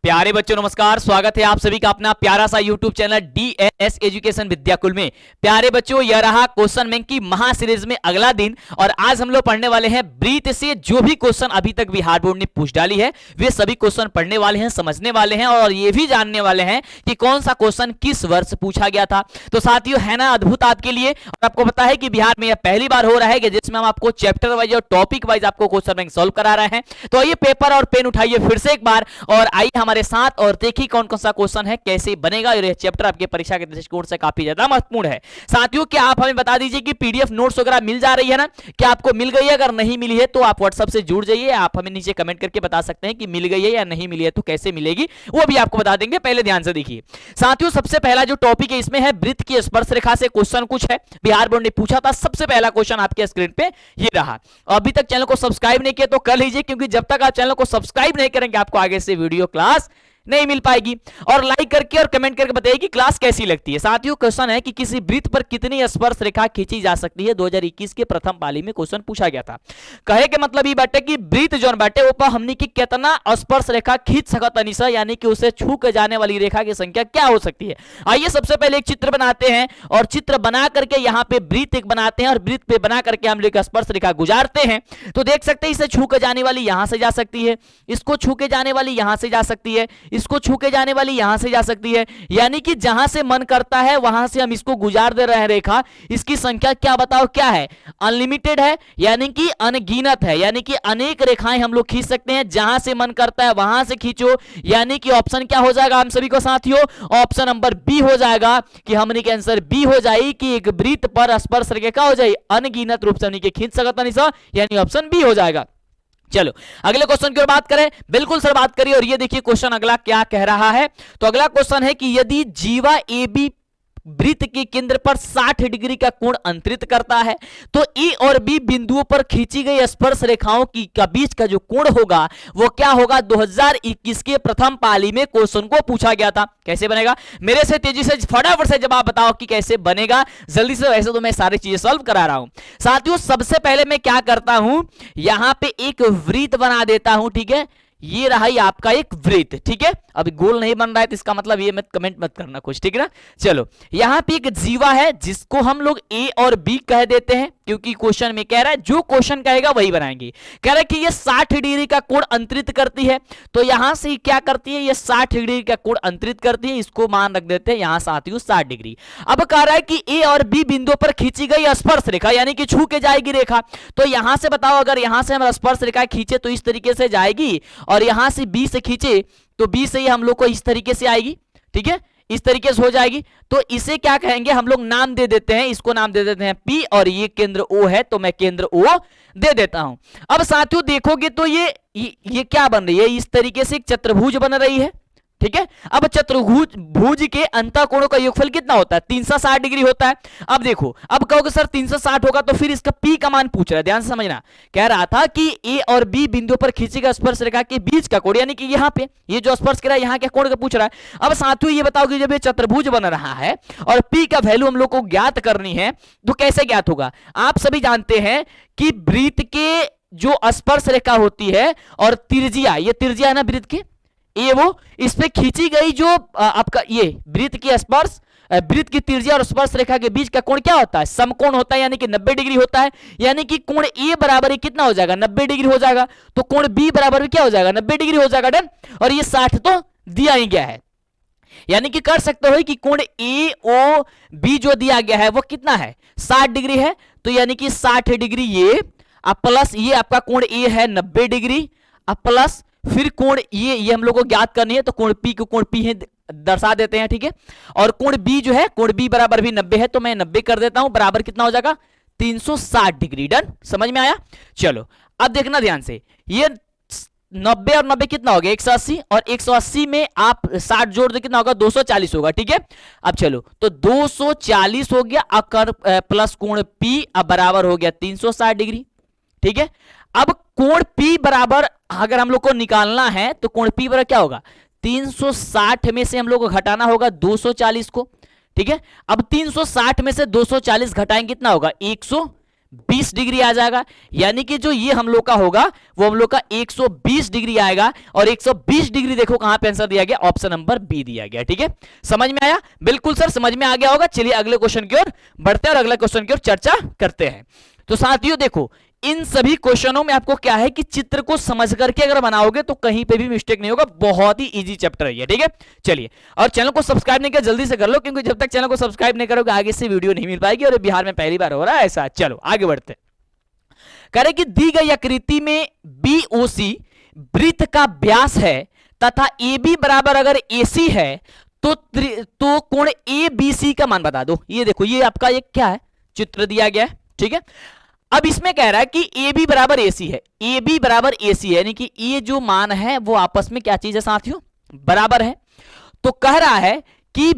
प्यारे बच्चों नमस्कार, स्वागत है आप सभी का अपना प्यारा सा YouTube channel DNS education Vidyakul में। प्यारे बच्चों, यह रहा क्वेश्चन बैंक की महा सीरीज में अगला दिन और आज हम लोग पढ़ने वाले हैं ब्रीथ से जो भी क्वेश्चन अभी तक बिहार बोर्ड ने पूछ डाली है वे सभी क्वेश्चन पढ़ने वाले हैं, समझने वाले हैं और ये भी जानने वाले हैं कि कौन सा क्वेश्चन किस वर्ष पूछा गया था। तो साथियों, है ना अद्भुत आपके लिए। और आपको पता है कि बिहार में यह पहली बार हो रहा है कि जिसमें हम आपको चैप्टर वाइज और टॉपिक वाइज आपको क्वेश्चन बैंक सॉल्व करा रहे हैं। तो ये पेपर और पेन उठाइए फिर से एक बार और आइए हमारे साथ और देखिए कौन कौन सा क्वेश्चन है, कैसे बनेगा। और यह चैप्टर आपके परीक्षा के दृष्टिकोण से काफी ज्यादा महत्वपूर्ण है। साथियों, क्या आप हमें बता दीजिए कि पीडीएफ नोट्स वगैरह मिल जा रही है ना? क्या आपको मिल गई है? अगर नहीं मिली है तो आप व्हाट्सएप से जुड़ जाइए। आप हमें नीचे कमेंट करके बता सकते हैं कि मिल गई है या नहीं मिली है, तो कैसे मिलेगी वो भी आपको बता देंगे। पहले ध्यान से देखिए साथियों, सबसे पहला जो टॉपिक है इसमें है वृत्त की स्पर्श रेखा से क्वेश्चन कुछ है, बिहार बोर्ड ने पूछा था। सबसे पहला क्वेश्चन आपके स्क्रीन पे ये रहा। अभी तक चैनल को सब्सक्राइब नहीं किया तो कर लीजिए, क्योंकि जब तक आप चैनल को सब्सक्राइब नहीं करेंगे आपको आगे से वीडियो क्लास नहीं मिल पाएगी। और लाइक करके और कमेंट करके बताइए कि क्लास कैसी लगती है। साथियों, क्वेश्चन है कि किसी वृत्त पर कितनी स्पर्श रेखा खींची जा सकती है। 2021 के प्रथम पाली में क्वेश्चन पूछा गया था। कहे के मतलब ये बाटे कि वृत्त जोन बाटे ऊपर हमने की कितना स्पर्श रेखा खींच सकत अनिसा, यानी कि उसे छू के जाने वाली रेखा की संख्या क्या हो सकती है। आइए सबसे पहले एक चित्र बनाते हैं और चित्र बना करके यहाँ पे वृत्त एक बनाते हैं और वृत्त पे बना करके हम लोग स्पर्श रेखा गुजारते हैं। तो देख सकते हैं इसे छू के जाने वाली यहां से जा सकती है, इसको छू के जाने वाली यहां से जा सकती है, इसको छू के जाने वाली यहां से जा सकती है। यानी कि जहां से मन करता है वहां से हम इसको गुजार दे रहे हैं रेखा। इसकी संख्या क्या बताओ क्या है? अनलिमिटेड है, यानी कि अनगिनत है, यानी कि अनेक रेखाएं हम लोग खींच सकते हैं। जहां से मन करता है वहां से खींचो, यानी कि ऑप्शन क्या हो जाएगा हम सभी को साथियों? ऑप्शन नंबर बी हो जाएगा कि हमने के आंसर बी हो जाए कि एक वृत्त पर स्पर्श रेखा क्या हो जाए? अनगिनत रूप से हमने के खींच सकता नहीं सर, यानी ऑप्शन बी हो जाएगा। चलो अगले क्वेश्चन की ओर बात करें। बिल्कुल सर बात करिए और ये देखिए क्वेश्चन अगला क्या कह रहा है। तो अगला क्वेश्चन है कि यदि जीवा ए बी वृत्त के केंद्र पर 60 डिग्री का कोण अंतरित करता है तो ए और बी बिंदुओं पर खींची गई स्पर्श रेखाओं की का बीच का जो कोण होगा वो क्या होगा? 2021 के प्रथम पाली में क्वेश्चन को पूछा गया था। कैसे बनेगा? मेरे से तेजी से फटाफट से जवाब बताओ कि कैसे बनेगा जल्दी से। वैसे तो मैं सारी चीजें सॉल्व करा रहा हूं साथियों। सबसे पहले मैं क्या करता हूं, यहां पे एक वृत्त बना देता हूं। ठीक है, ये रहा ही आपका एक वृत्त। ठीक है, अभी गोल नहीं बन रहा है तो इसका मतलब ये मत कमेंट मत करना कुछ, ठीक है ना। चलो यहां पे एक जीवा है जिसको हम लोग ए और बी कह देते हैं, क्योंकि क्वेश्चन में कह रहा है जो क्वेश्चन कहेगा वही बनाएंगे। कह रहा है कि ये 60 डिग्री का कोण अंतरित करती है, तो यहां से क्या करती है? ये 60 डिग्री का कोण अंतरित करती है। इसको मान रख देते हैं यहां साथियों 60 डिग्री। अब कह रहा है कि ए और बी बिंदु पर खींची गई स्पर्श रेखा, यानी कि छू के जाएगी रेखा। तो यहां से बताओ, अगर यहां से हम स्पर्श रेखा खींचे तो इस तरीके से जाएगी, और यहां से बी से खींचे तो बी से ही हम लोग को इस तरीके से आएगी। ठीक है, इस तरीके से हो जाएगी। तो इसे क्या कहेंगे हम लोग? नाम दे देते हैं, इसको नाम दे देते हैं पी, और ये केंद्र ओ है तो मैं केंद्र ओ दे देता हूं। अब साथियों देखोगे तो ये क्या बन रही है? इस तरीके से एक चतुर्भुज बन रही है। ठीक है, अब चतुर्भुज के अंतःकोणों का योगफल कितना होता है? 360 डिग्री होता है। अब देखो, अब कहोगे सर 360 होगा तो फिर इसका पी का मान पूछ रहा है। ध्यान से समझना, कह रहा था कि ए और बी बिंदु पर खींची गई स्पर्श रेखा के बीच का कोण, यानी कि यहाँ पे ये जो स्पर्श कर रहा है यहाँ के कोण का पूछ रहा है। अब साथियों ये बताओ कि जब ये चतुर्भुज बन रहा है और पी का वैल्यू हम लोग को ज्ञात करनी है तो कैसे ज्ञात होगा? आप सभी जानते हैं कि वृत्त के जो स्पर्श रेखा होती है और त्रिज्या, ये त्रिज्या है ना वृत्त की, ये वो इस पे खींची गई जो आपका ये वृत्त की स्पर्श, वृत्त की त्रिज्या और स्पर्श रेखा के बीच का कोण क्या होता है? समकोण होता है, यानी कि 90 डिग्री होता है। यानी कि कोण ए बराबर कितना हो जाएगा? 90 डिग्री हो जाएगा। तो कोण बी बराबर क्या हो जाएगा? 90 डिग्री हो जाएगा। डन। और ये 60 तो दिया ही गया है, यानी कि कर सकते हो कि कोण ए ओ बी जो दिया गया है वो कितना है? 60 डिग्री है। तो यानी कि 60 डिग्री ये प्लस ये आपका कोण ए है 90 डिग्री, अब प्लस फिर कोण ये हम लोग को ज्ञात करनी है, तो कोण पी को कोण पी है दर्शा देते हैं। ठीक है, और कोण बी जो है, कोण बी बराबर भी 90 है तो मैं 90 कर देता हूं, बराबर कितना हो जाएगा? 360 डिग्री। डन, समझ में आया? चलो अब देखना ध्यान से, ये 90 और 90 कितना हो गया? 180, और 180 में आप 60 जोड़ दे कितना होगा? 240 होगा। ठीक है, अब चलो तो 240 हो गया, अकर प्लस कोण पी अब बराबर हो गया 360 डिग्री। ठीक है, अब कोण P बराबर अगर हम लोग को निकालना है तो कोण P बराबर क्या होगा? 360 में से हम लोग को घटाना होगा 240 को। ठीक है, अब 360 में से 240 घटाएंगे कितना होगा? 20 डिग्री आ जाएगा, यानी कि जो ये हम लोग का होगा वो हम लोग का 120 डिग्री आएगा। और 120 डिग्री देखो कहां पे आंसर दिया गया, ऑप्शन नंबर बी दिया गया। ठीक है, समझ में आया? बिल्कुल सर, समझ में आ गया होगा। चलिए अगले क्वेश्चन की ओर बढ़ते हैं और अगले क्वेश्चन की ओर चर्चा करते हैं। तो साथियों देखो, इन सभी क्वेश्चनों में आपको क्या है कि चित्र को समझ करके अगर बनाओगे तो कहीं पे भी मिस्टेक नहीं होगा, बहुत ही इजी चैप्टर है ये। ठीक है, चलिए, और चैनल को सब्सक्राइब नहीं किया जल्दी से कर लो, क्योंकि जब तक चैनल को सब्सक्राइब नहीं करोगे आगे से वीडियो नहीं मिल पाएगी, और बिहार में पहली बार हो रहा है ऐसा। चलो आगे बढ़ते, कह रहे कि दी गई आकृति में BOC वृत्त का व्यास है तथा AB बराबर अगर AC है तो कोण ABC का मान बता दो। ये देखो, ये आपका एक क्या है, चित्र दिया गया है। ठीक है, अब इसमें कह रहा है कि AB बराबर AC है, AB बराबर AC है, यानी कि ये जो मान है वो आपस में क्या चीज है साथियों, बराबर है। तो कह रहा है कि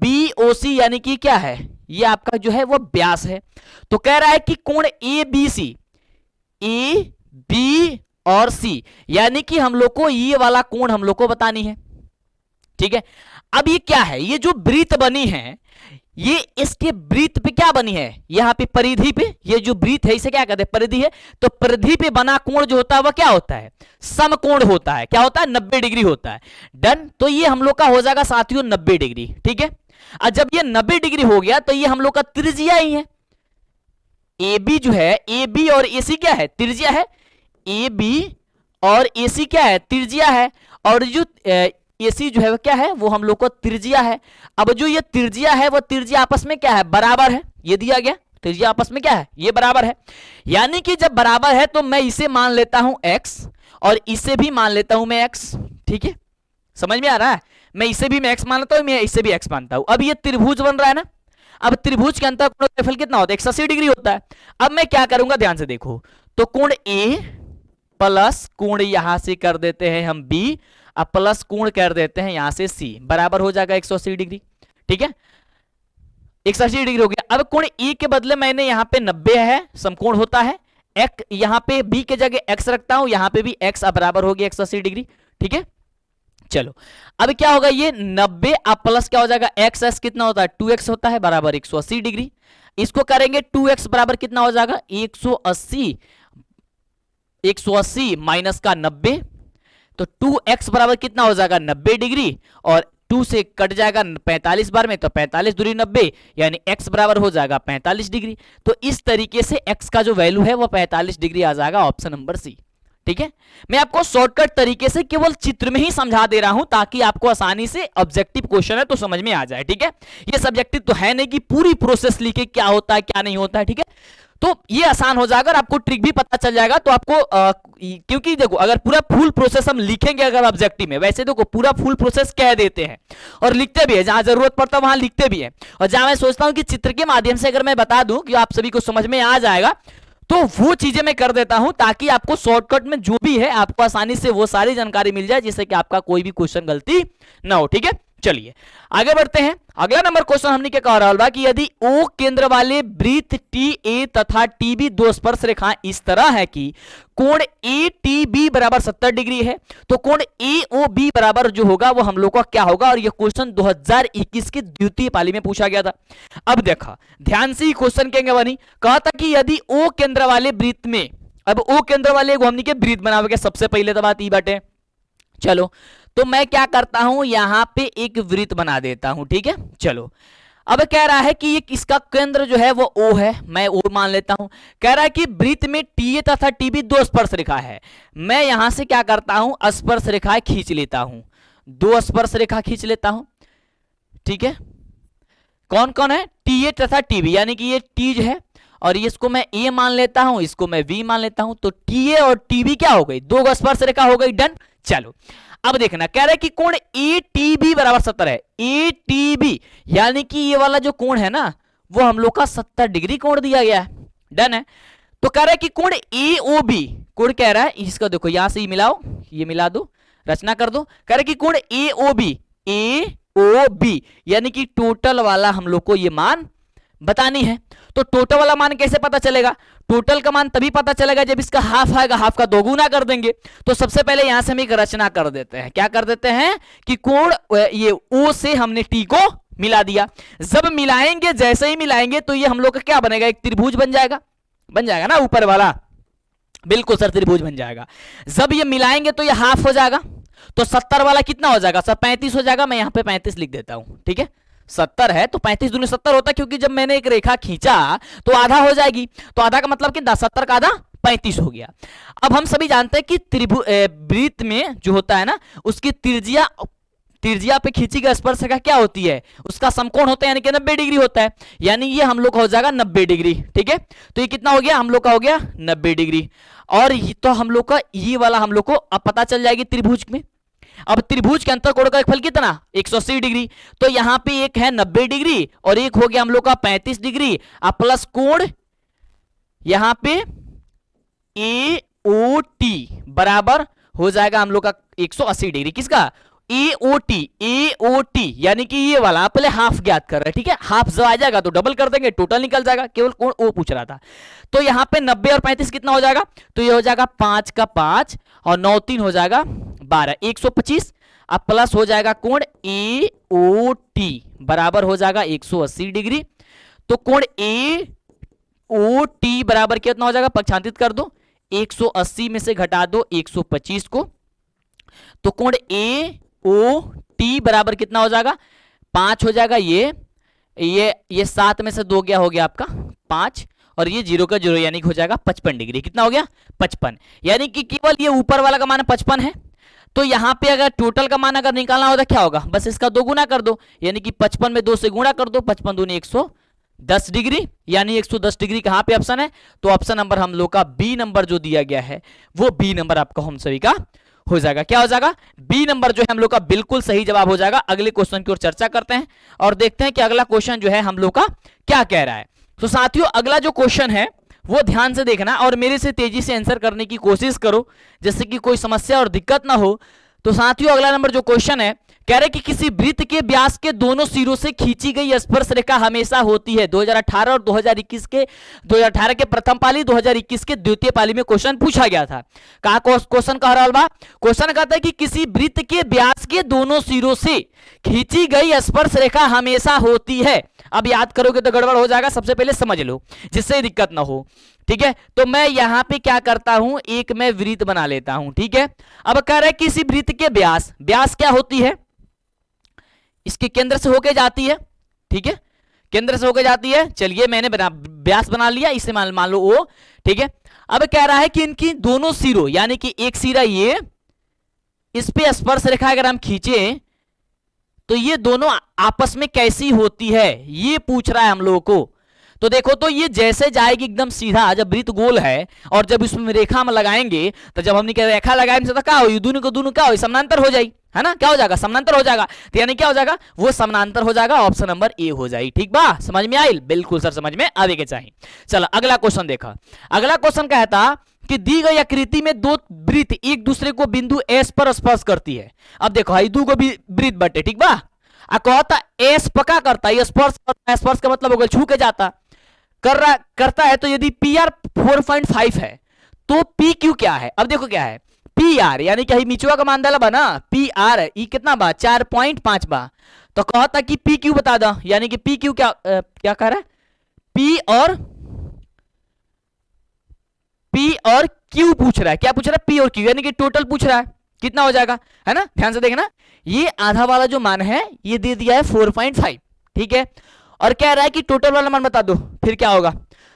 BOC यानी कि क्या है, ये आपका जो है वो व्यास है। तो कह रहा है कि कोण ABC, A, B और C, यानी कि हम लोग को ये वाला कोण हम लोग को बतानी है। ठीक है, अब ये क्या है, ये जो वृत्त बनी है ये इसके वृत्त पे क्या बनी है, यहां पे परिधि पे, ये जो वृत्त है इसे क्या कहते हैं, परिधि है। तो परिधि पे बना कोण जो होता है वह क्या होता है, समकोण होता है। क्या होता है, 90 डिग्री होता है। डन, तो ये हम लोग का हो जाएगा साथियों 90 डिग्री। ठीक है, और जब ये 90 डिग्री हो गया तो ये हम लोग का त्रिज्या ही है। AB जो है, AB और AC क्या है, त्रिज्या है। AB और AC क्या है, त्रिज्या है। और जो AC जो है वो क्या है, वो हम लोग को त्रिज्या है। अब जो ये त्रिज्या है वो त्रिज्या आपस में क्या है, बराबर है। ये दिया गया त्रिज्या आपस में क्या है, ये बराबर है। यानी कि जब बराबर है तो मैं इसे मान लेता हूं x और इसे भी मान लेता हूं मैं x। ठीक है, समझ में आ रहा है, मैं इसे भी मैं x मान लेता हूं, मैं इसे भी x मानता हूं। अब ये त्रिभुज बन रहा है ना, अब त्रिभुज के अंतर कोण क्षेत्रफल कितना होता है, 180 डिग्री होता है। अब मैं क्या करूंगा, ध्यान से देखो, तो कोण A प्लस कोण यहां से कर देते हैं हम B, अब प्लस कोण कर देते हैं यहां से C, बराबर हो जाएगा 180 डिग्री। ठीक है, 180 डिग्री हो गया। अब कोण E के बदले मैंने यहां पे 90 है, समकोण होता है। x यहां पे B के जगह x रखता हूं, यहां पे भी x अब बराबर हो गया 180 डिग्री। ठीक है, चलो अब क्या होगा, ये 90 अब प्लस क्या हो जाएगा, x कितना होता है, 2x होता है, बराबर 180 डिग्री। इसको करेंगे 2x बराबर कितना हो जाएगा, 180 माइनस का 90, तो 2x बराबर कितना हो जाएगा, 90 डिग्री। और 2 से कट जाएगा 45 बार में, तो 45 दूरी 90, यानी x बराबर हो जाएगा 45 डिग्री। तो इस तरीके से x का जो वैल्यू है वो 45 डिग्री आ जाएगा, ऑप्शन नंबर सी। ठीक है, मैं आपको शॉर्टकट तरीके से केवल चित्र में ही समझा दे रहा हूं ताकि आपको आसानी से, ऑब्जेक्टिव क्वेश्चन है तो समझ में आ जाए। ठीक है, ये सब्जेक्टिव तो है नहीं कि पूरी प्रोसेस लिखे क्या होता है क्या नहीं होता है। ठीक है, तो ये आसान हो जाएगा, आपको ट्रिक भी पता चल जाएगा। तो आपको क्योंकि देखो, अगर पूरा फुल प्रोसेस हम लिखेंगे अगर ऑब्जेक्टिव में, वैसे देखो पूरा फुल प्रोसेस कह देते हैं और लिखते भी है, जहां जरूरत पड़ता है वहां लिखते भी है। और जहां मैं सोचता हूं कि चित्र के माध्यम से अगर मैं बता दूं कि आप सभी को समझ में आ जाएगा, तो वो चीजें मैं कर देता हूं ताकि आपको शॉर्टकट में जो भी है आपको आसानी से वो सारी जानकारी मिल जाए, जिससे कि आपका कोई भी क्वेश्चन गलती ना हो। ठीक है, चलिए आगे बढ़ते हैं। अगला नंबर क्वेश्चन हमने क्या कह रहा है कि यदि O केंद्र वाले वृत्त TA तथा TB दो स्पर्श रेखाएं इस तरह है कि कोण ATB बराबर 70 डिग्री है, तो कोण AOB बराबर जो होगा वो हम लोग का क्या होगा। और ये क्वेश्चन 2021 की द्वितीय पाली में पूछा गया था। अब देखा ध्यान से, क्वेश्चन क्या बनी, कहा था कि यदि O केंद्र वाले वृत्त में, अब O केंद्र वाले हमने के वृत्त बनावे, सबसे पहले तो बात ये बाटे। चलो तो मैं क्या करता हूं, यहां पे एक वृत्त बना देता हूं। ठीक है, चलो अब कह रहा है कि ये इसका केंद्र जो है वो O है, मैं O मान लेता हूं। कह रहा है कि वृत्त में TA तथा TB दो स्पर्श रेखा है, मैं यहां से क्या करता हूं, स्पर्श रेखाएं खींच लेता हूं, दो स्पर्श रेखा खींच लेता हूं। ठीक है, कौन कौन है, TA तथा TB, यानी कि ये T है और इसको मैं A मान लेता हूं, इसको मैं V मान लेता हूं। तो TA और TB क्या हो गई, दो स्पर्श रेखा हो गई। डन, चलो अब देखना, कह रहा है कि कोण ATB बराबर 70 है। ATB यानी कि ये वाला जो कोण है ना वो हम लोग का 70 डिग्री कोण दिया गया है। डन है, तो कह रहा है कि कोण AOB, कोण कह रहा है इसका देखो यहां से ही मिलाओ, ये मिला दो, रचना कर दो। कह रहा है कि कोण AOB यानी कि टोटल वाला हम लोग को ये मान बतानी है। तो टोटल वाला मान कैसे पता चलेगा, टोटल का मान तभी पता चलेगा जब इसका हाफ आएगा, हाफ का दोगुना कर देंगे। तो सबसे पहले यहां से हम एक रचना कर देते हैं, क्या कर देते हैं कि कोण ये O से हमने T को मिला दिया। जब मिलाएंगे, जैसे ही मिलाएंगे तो ये हम लोग का क्या बनेगा, एक त्रिभुज बन जाएगा ना ऊपर वाला, बिल्कुल सर त्रिभुज बन जाएगा। जब ये मिलाएंगे तो ये हाफ हो जाएगा, तो 70 वाला कितना हो जाएगा सर, 35 हो जाएगा। मैं यहां पे 35 लिख देता हूं, ठीक है। 70 है तो 35 दूनी 70 होता है, क्योंकि जब मैंने एक रेखा खींचा तो आधा हो जाएगी, तो आधा का मतलब कि 70 का आधा 35 हो गया। अब हम सभी जानते हैं कि वृत्त में जो होता है ना, उसकी त्रिज्या पे खींची गई स्पर्शरेखा क्या होती है, उसका समकोण होता है, यानी कि 90 डिग्री होता है। यानी ये हम लोग का हो जाएगा 90 डिग्री, ठीक है। तो ये कितना हो गया, हम लोग का हो गया 90 डिग्री। और ये तो हम लोग का ये वाला हम लोग को अब पता चल जाएगी त्रिभुज में। अब त्रिभुज के अंतर कोण का एक फल कितना, 180 डिग्री। तो यहां पे एक है 90 डिग्री और एक हो गया हम लोग का 35 डिग्री, प्लस कोण यहां पे AOT बराबर हो जाएगा हम लोग का 180 डिग्री। किसका, AOT यानी कि ये वाला आप पहले हाफ ज्ञात कर रहे हैं, ठीक है। हाफ जब आ जाएगा तो डबल कर देंगे, टोटल निकल जाएगा, केवल कोण ओ पूछ रहा था। तो यहां पे 90 और 35 कितना हो जाएगा, तो ये हो जाएगा 5 का 5 और 9 3 हो जाएगा 12, 125। अब प्लस हो जाएगा कोण AOT बराबर हो जाएगा 180 डिग्री। तो कोण AOT बराबर कितना हो जाएगा, पक्षांतरित कर दो, 180 में से घटा दो 125 को, तो कोण AOT बराबर कितना हो जाएगा, 5 हो जाएगा। ये 7 में से 2 गया, हो गया आपका 5, और ये 0 का 0 यानी कि हो जाएगा 55 डिग्री। कितना हो गया, 55। यानी कि केवल ये ऊपर वाला का मान 55 है। तो यहां पे अगर टोटल का मान अगर निकालना होता क्या होगा, बस इसका 2 गुना कर दो, यानी कि 55 में 2 से गुणा कर दो, 55 दूनी 110 डिग्री, यानी 110 डिग्री कहां पे ऑप्शन है, तो ऑप्शन नंबर हम लोग का बी नंबर जो दिया गया है वो बी नंबर आपका हम सभी का हो जाएगा। क्या हो जाएगा, बी नंबर जो है हम लोग का बिल्कुल सही जवाब हो जाएगा। अगले क्वेश्चन की ओर चर्चा करते हैं और देखते हैं कि अगला क्वेश्चन जो है हम लोग का क्या कह रहा है। तो साथियों अगला जो क्वेश्चन है वो ध्यान से देखना और मेरे से तेजी से आंसर करने की कोशिश करो, जिससे कि कोई समस्या और दिक्कत ना हो। तो साथियों अगला नंबर जो क्वेश्चन है, कह रहे कि किसी वृत्त के व्यास के दोनों सिरों से खींची गई स्पर्श रेखा हमेशा होती है। 2018 और 2018 के प्रथम पाली, 2021 के द्वितीय पाली में क्वेश्चन पूछा गया था। कहा क्वेश्चन कह रहा बा, क्वेश्चन कहता है कि किसी वृत्त के व्यास के दोनों सिरों से खींची गई स्पर्श रेखा हमेशा होती है। अब याद करोगे तो गड़बड़ हो जाएगा, सबसे पहले समझ लो जिससे दिक्कत ना हो, ठीक है। तो मैं यहां पे क्या करता हूं, एक मैं वृत्त बना लेता हूं, ठीक है। अब कह रहा है किसी वृत्त के व्यास क्या होती है, इसके केंद्र से होके जाती है, ठीक है, केंद्र से होके जाती है। चलिए मैंने व्यास बना लिया, इसे मान लो ओ, ठीक है। अब कह रहा है कि इनकी दोनों सिरों, यानी कि एक सिरा ये, इस पे स्पर्श रेखा अगर हम खींचे तो ये दोनों आपस में कैसी होती है, ये पूछ रहा है हम लोगों को। तो देखो तो ये जैसे जाएगी एकदम सीधा, जब वृत्त गोल है और जब इसमें रेखा में लगाएंगे, तो जब हमने क्या रेखा लगाएंगे तो क्या हो, दोनों को दोनों क्या हो, समानांतर हो जाएगी, है ना, क्या हो जाएगा, समानांतर हो जाएगा। तो यानी क्या हो जाएगा, वो समानांतर हो जाएगा, ऑप्शन नंबर ए हो जाएगी। ठीक बा, समझ में आई, बिल्कुल सर समझ में आवे के चाहिए। चलो अगला क्वेश्चन देखा। अगला क्वेश्चन कहता कि दी गई आकृति में दो वृत्त एक दूसरे को बिंदु एस पर स्पर्श करती है। अब देखो हाई दू को भी वृत्त बटे, ठीक बा, कहता एस पक्का करता है, स्पर्श करता है, स्पर्श का मतलब होगा छू के जाता करता है। तो यदि पी आर 4.5 है तो पी क्यू क्या है, अब देखो क्या है, पी आर यानी कि मिचुआ का मान डाला बा ना, पी आर कितना बा 4.5 बा। तो कहता कि पी क्यू बता दो, यानी कि पी क्यू क्या क्या कह रहा है, पी और क्यू पूछ रहा है। क्या पूछ रहा है, पी और क्यू, यानी कि टोटल पूछ रहा है कितना हो जाएगा, है ना, ध्यान से देखना। ये आधा वाला जो मान है ये दे दिया है 4.5, ठीक है, और कह रहा है कि टोटल वाला मान बता दो, फिर क्या होगा।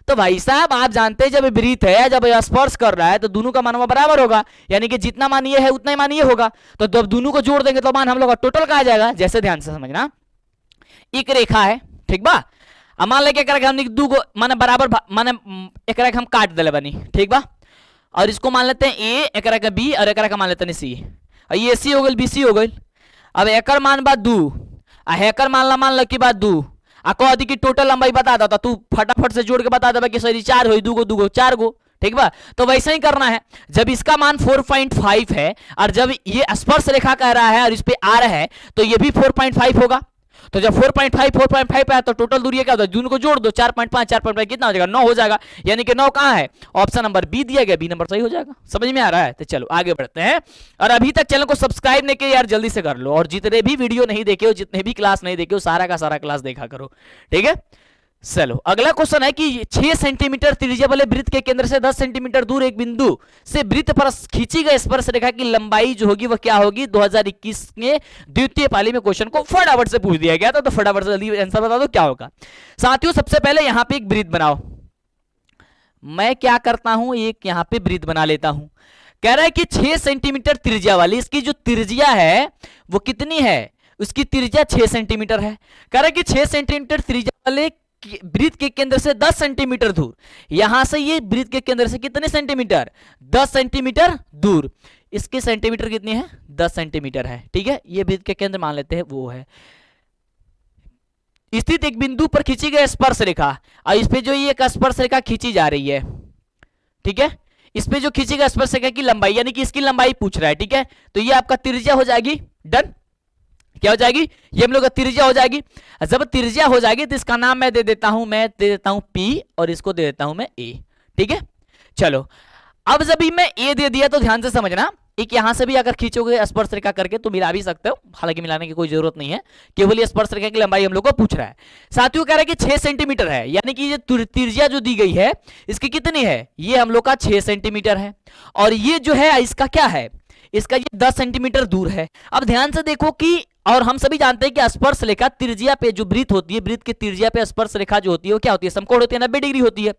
तो भाई साहब आप जानते हैं जब वृत्त है, जब स्पर्श कर रहा है तो दोनों का मान बराबर होगा, यानी कि जितना मान ये है उतना ही मान ये होगा। तो जब दोनों को जोड़ देंगे तो मान हम लोग का टोटल कहा जाएगा। जैसे ध्यान से समझना, एक रेखा है, ठीक बा, मान लेके हम दू को माने बराबर माने एक रेखा हम काट दिले बनी, ठीक बा, और इसको मान लेते हैं ए, एक रेखा बी और एक रेखा मान लेते हैं सी। ये सी हो गई, बी सी हो गई। अब एकर मान बात 2 हेकर मान ल की बात 2 कह दी कि टोटल लंबाई बता दो, तू फटाफट से जोड़ के बता दे कि सही 4 हो, 2 4 गो, ठीक बा। तो वैसे ही करना है, जब इसका मान 4.5 है और जब ये स्पर्श रेखा कह रहा है और इस पे आ रहा है तो ये भी 4.5 होगा। तो जब 4.5 आया तो टोटल दूरी क्या होता है, दोनों को जोड़ दो, 4.5 कितना हो जाएगा, 9 हो जाएगा। यानी कि 9 कहां है, ऑप्शन नंबर बी दिया गया, बी नंबर सही हो जाएगा। समझ में आ रहा है? तो चलो आगे बढ़ते हैं। और अभी तक चैनल को सब्सक्राइब नहीं किया यार, जल्दी से कर लो, और जितने भी वीडियो नहीं देखे हो, जितने भी क्लास नहीं देखे हो, सारा का सारा क्लास देखा करो, ठीक है। चलो अगला क्वेश्चन है कि 6 सेंटीमीटर त्रिज्या वाले वृत्त के केंद्र से 10 सेंटीमीटर दूर एक बिंदु से वृत्त पर खींची गई स्पर्श रेखा की लंबाई जो होगी वह क्या होगी। 2021 के द्वितीय पाली में क्वेश्चन को फटाफट से पूछ दिया गया था, तो फटाफट से जल्दी आंसर बता दो क्या होगा। साथियों सबसे पहले यहां पे एक वृत्त बनाओ। मैं क्या करता हूं, एक यहां पे वृत्त बना लेता हूं। कह रहा है कि 6 सेंटीमीटर त्रिज्या वाली, इसकी जो त्रिज्या है वो कितनी है, उसकी त्रिज्या 6 सेंटीमीटर है। कह रहा है कि 6 सेंटीमीटर त्रिज्या वाले वृत्त के केंद्र से 10 सेंटीमीटर दूर, यहां से ये वृत्त के केंद्र से कितने सेंटीमीटर, 10 सेंटीमीटर दूर, इसके सेंटीमीटर कितनी है, 10 सेंटीमीटर है, ठीक है। ये वृत्त के केंद्र मान लेते हैं वो है स्थित एक बिंदु पर खींची गई स्पर्श रेखा, और इस पे जो ये एक स्पर्श रेखा खींची जा रही है, ठीक है, इस पे जो खींची गई स्पर्श रेखा की लंबाई, यानी कि इसकी लंबाई पूछ रहा है, ठीक है। तो ये आपका त्रिज्या हो जाएगी, डन, क्या हो जाएगी, ये हम लोग का त्रिज्या हो जाएगी। जब त्रिज्या हो जाएगी तो इसका नाम मैं दे देता हूं P, और इसको दे देता हूं मैं A, ठीक है। चलो अब जब भी मैं A दे दिया तो ध्यान से समझना, एक यहां से भी अगर खींचोगे स्पर्श रेखा करके तो मिला भी सकते हो, हालांकि मिलाने की कोई जरूरत नहीं है, केवल ये स्पर्श रेखा की लंबाई हम लोग को पूछ रहा है। साथियों कह रहा है कि 6 सेंटीमीटर है, यानी कि ये त्रिज्या जो दी गई है इसकी कितनी है, ये हम लोग का 6 सेंटीमीटर है, और ये जो है इसका क्या है, इसका ये 10 सेंटीमीटर दूर है। अब ध्यान से देखो कि, और हम सभी जानते हैं कि स्पर्श रेखा त्रिज्या पे जो वृत्त होती है, वृत्त की त्रिज्या पे स्पर्श रेखा जो होती है वो क्या होती है, समकोण होती है, 90 डिग्री होती है,